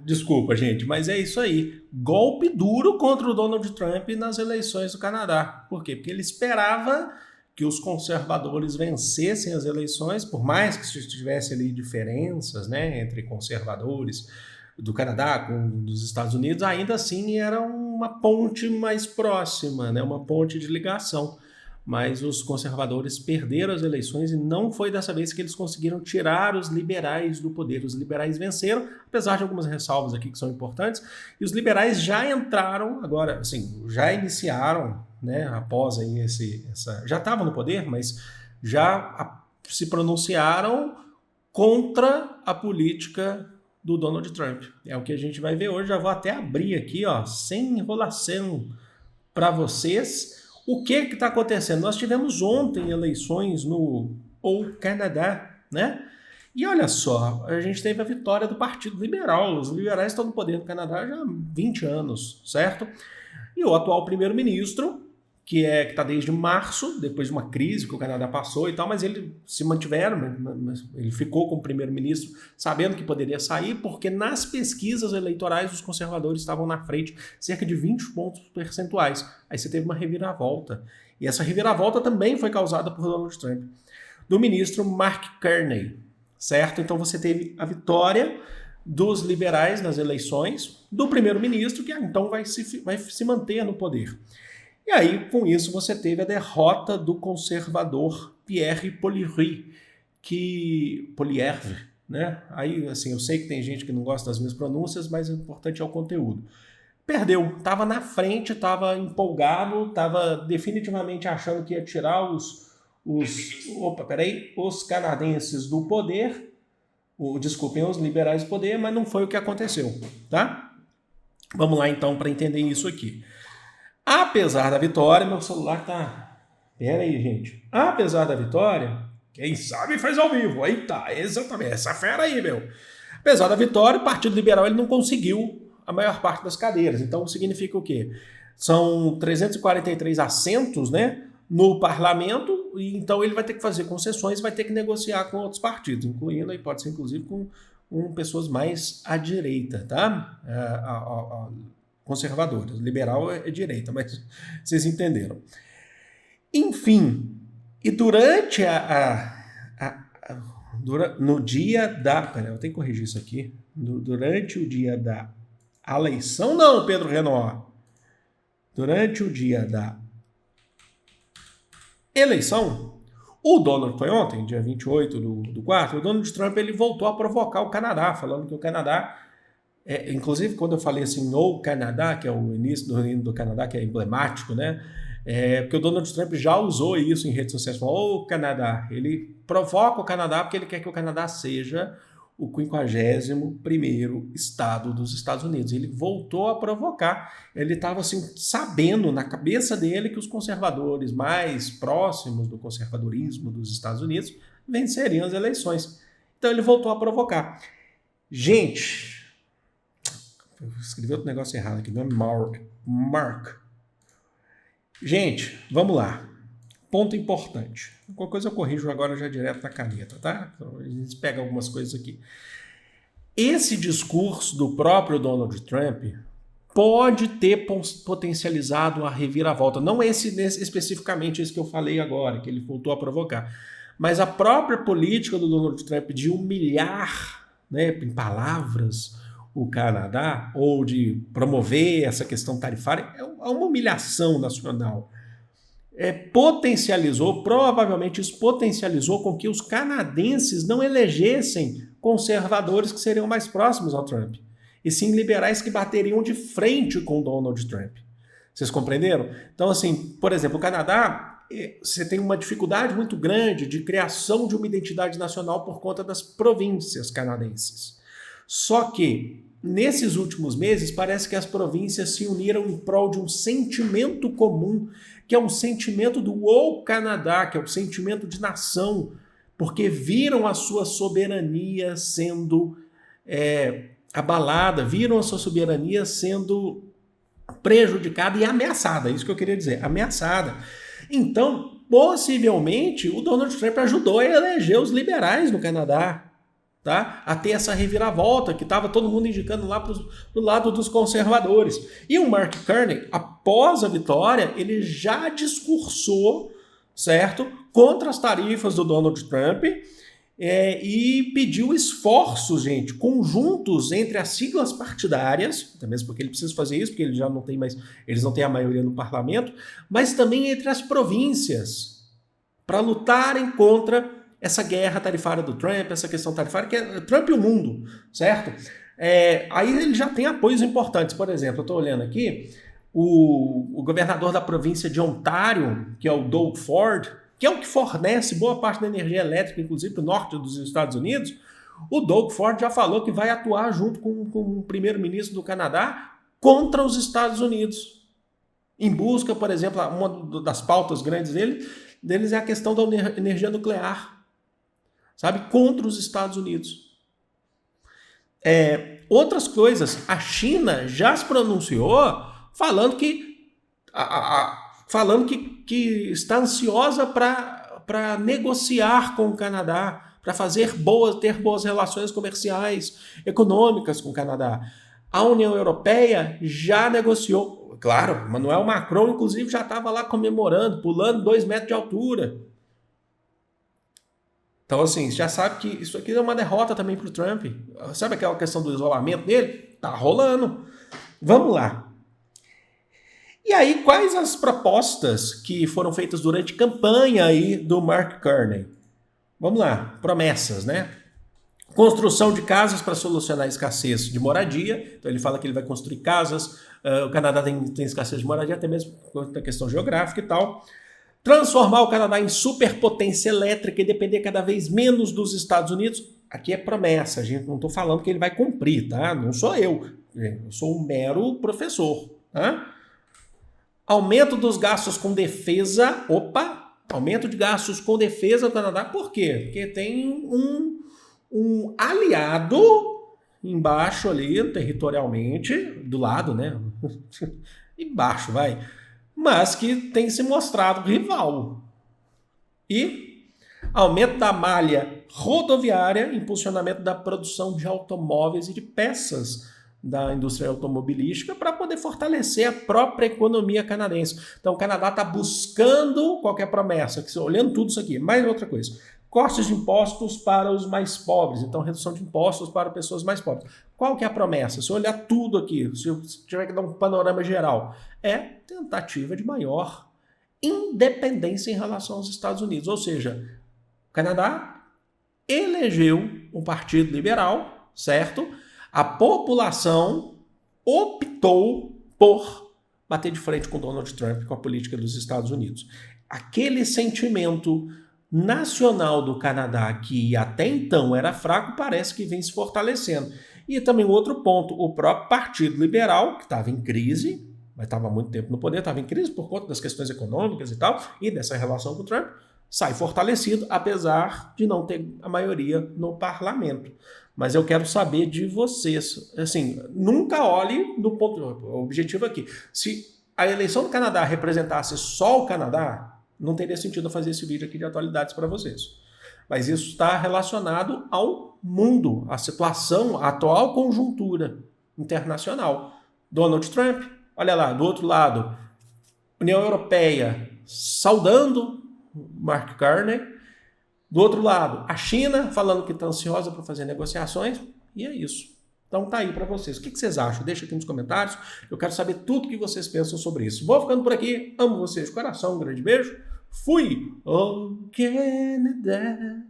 Desculpa, gente, mas é isso aí. Golpe duro contra o Donald Trump nas eleições do Canadá. Por quê? Porque ele esperava que os conservadores vencessem as eleições, por mais que tivesse ali diferenças, né, entre conservadores do Canadá com dos Estados Unidos, ainda assim era uma ponte mais próxima, né, uma ponte de ligação. Mas os conservadores perderam as eleições e não foi dessa vez que eles conseguiram tirar os liberais do poder. Os liberais venceram, apesar de algumas ressalvas aqui que são importantes, e os liberais já entraram, agora, assim, já iniciaram, né, após aí já estavam no poder, mas já se pronunciaram contra a política do Donald Trump. É o que a gente vai ver hoje. Já vou até abrir aqui, ó, sem enrolação para vocês. O que está acontecendo? Nós tivemos ontem eleições no Canadá, né? E olha só, a gente teve a vitória do Partido Liberal. Os liberais estão no poder no Canadá já há 20 anos, certo? E o atual primeiro-ministro, que está desde março, depois de uma crise que o Canadá passou e tal, mas ele se mantiveram, ele ficou como primeiro-ministro sabendo que poderia sair, porque nas pesquisas eleitorais os conservadores estavam na frente cerca de 20 pontos percentuais. Aí você teve uma reviravolta. E essa reviravolta também foi causada por Donald Trump, do ministro Mark Carney, certo? Então você teve a vitória dos liberais nas eleições, do primeiro-ministro, que então vai se manter no poder. E aí, com isso, você teve a derrota do conservador Pierre Poilievre, né? Aí, assim, eu sei que tem gente que não gosta das minhas pronúncias, mas o importante é o conteúdo. Perdeu, estava na frente, estava empolgado, estava definitivamente achando que ia tirar os canadenses do poder, os liberais do poder, mas não foi o que aconteceu, tá? Vamos lá, então, para entender isso aqui. Apesar da vitória, meu celular tá... Pera aí, gente. Apesar da vitória, quem sabe faz ao vivo. Eita, exatamente, essa fera aí, meu. Apesar da vitória, o Partido Liberal ele não conseguiu a maior parte das cadeiras. Então, significa o quê? São 343 assentos, né, no parlamento, e então ele vai ter que fazer concessões, vai ter que negociar com outros partidos, incluindo, aí pode ser inclusive com pessoas mais à direita, tá? Conservadores. Liberal é direita, mas vocês entenderam. Enfim, e durante no dia da... Peraí, eu tenho que corrigir isso aqui. Durante o dia da eleição, não, Pedro Renault. Durante o dia da eleição, o Donald, foi ontem, dia 28 do 4, o Donald Trump ele voltou a provocar o Canadá, falando que o Canadá... inclusive, quando eu falei assim, o Canadá, que é o início do hino do Canadá, que é emblemático, né? Porque o Donald Trump já usou isso em redes sociais, falou, Canadá. Ele provoca o Canadá porque ele quer que o Canadá seja o 51º estado dos Estados Unidos. Ele voltou a provocar. Ele estava assim, sabendo na cabeça dele que os conservadores mais próximos do conservadorismo dos Estados Unidos venceriam as eleições. Então ele voltou a provocar. Gente... Eu escrevi outro negócio errado aqui, não é Mark. Gente, vamos lá. Ponto importante. Qualquer coisa eu corrijo agora já direto na caneta, tá? Então, a gente pega algumas coisas aqui. Esse discurso do próprio Donald Trump pode ter potencializado a reviravolta. Não especificamente esse que eu falei agora, que ele voltou a provocar. Mas a própria política do Donald Trump de humilhar, né, em palavras, o Canadá, ou de promover essa questão tarifária, é uma humilhação nacional. Provavelmente isso potencializou com que os canadenses não elegessem conservadores que seriam mais próximos ao Trump, e sim liberais que bateriam de frente com Donald Trump. Vocês compreenderam? Então, assim, por exemplo, o Canadá, você tem uma dificuldade muito grande de criação de uma identidade nacional por conta das províncias canadenses. Só que nesses últimos meses, parece que as províncias se uniram em prol de um sentimento comum, que é um sentimento do Canadá, que é o sentimento de nação, porque viram a sua soberania sendo abalada, viram a sua soberania sendo prejudicada e ameaçada, é isso que eu queria dizer, ameaçada. Então, possivelmente, o Donald Trump ajudou a eleger os liberais no Canadá, tá, a ter essa reviravolta que estava todo mundo indicando lá pro lado dos conservadores. E o Mark Carney, após a vitória, ele já discursou, certo, contra as tarifas do Donald Trump e pediu esforços, gente, conjuntos entre as siglas partidárias, até mesmo porque ele precisa fazer isso, porque ele já não tem mais, eles não têm a maioria no parlamento, mas também entre as províncias, para lutarem contra essa guerra tarifária do Trump, essa questão tarifária, que é Trump e o mundo, certo? Aí ele já tem apoios importantes. Por exemplo, eu estou olhando aqui, o governador da província de Ontário, que é o Doug Ford, que é o que fornece boa parte da energia elétrica, inclusive para o norte dos Estados Unidos, o Doug Ford já falou que vai atuar junto com o primeiro-ministro do Canadá contra os Estados Unidos. Em busca, por exemplo, uma das pautas grandes deles é a questão da energia nuclear, sabe? Contra os Estados Unidos. Outras coisas, a China já se pronunciou falando que está ansiosa para negociar com o Canadá, para ter boas relações comerciais, econômicas com o Canadá. A União Europeia já negociou. Claro, Emmanuel Macron, inclusive, já estava lá comemorando, pulando 2 metros de altura. Então, assim, já sabe que isso aqui é uma derrota também para o Trump. Sabe aquela questão do isolamento dele? Tá rolando. Vamos lá. E aí, quais as propostas que foram feitas durante a campanha aí do Mark Carney? Vamos lá, promessas, né? Construção de casas para solucionar a escassez de moradia. Então ele fala que ele vai construir casas. O Canadá tem escassez de moradia, até mesmo por questão geográfica e tal. Transformar o Canadá em superpotência elétrica e depender cada vez menos dos Estados Unidos. Aqui é promessa, gente. Não estou falando que ele vai cumprir, tá? Não sou eu. Eu sou um mero professor, tá? Aumento dos gastos com defesa. Aumento de gastos com defesa do Canadá. Por quê? Porque tem um aliado embaixo ali, territorialmente, do lado, né? Embaixo, vai. Mas que tem se mostrado rival. E aumento da malha rodoviária, impulsionamento da produção de automóveis e de peças da indústria automobilística para poder fortalecer a própria economia canadense. Então o Canadá está buscando qualquer promessa, olhando tudo isso aqui. Mais outra coisa, cortes de impostos para os mais pobres, então redução de impostos para pessoas mais pobres. Qual que é a promessa? Se eu olhar tudo aqui, se eu tiver que dar um panorama geral, é tentativa de maior independência em relação aos Estados Unidos. Ou seja, o Canadá elegeu um partido liberal, certo? A população optou por bater de frente com Donald Trump, com a política dos Estados Unidos. Aquele sentimento nacional do Canadá, que até então era fraco, parece que vem se fortalecendo. E também outro ponto, o próprio Partido Liberal, que estava em crise, mas estava há muito tempo no poder, estava em crise por conta das questões econômicas e tal, e dessa relação com o Trump, sai fortalecido, apesar de não ter a maioria no parlamento. Mas eu quero saber de vocês. Assim, nunca olhe do ponto... O objetivo aqui. Se a eleição do Canadá representasse só o Canadá, não teria sentido fazer esse vídeo aqui de atualidades para vocês. Mas isso está relacionado ao mundo, à situação, à atual conjuntura internacional. Donald Trump, olha lá, do outro lado, União Europeia saudando Mark Carney. Do outro lado, a China falando que está ansiosa para fazer negociações, e é isso. Então tá aí para vocês. O que vocês acham? Deixa aqui nos comentários. Eu quero saber tudo o que vocês pensam sobre isso. Vou ficando por aqui. Amo vocês de coração. Um grande beijo. Fui! Oh, Canada!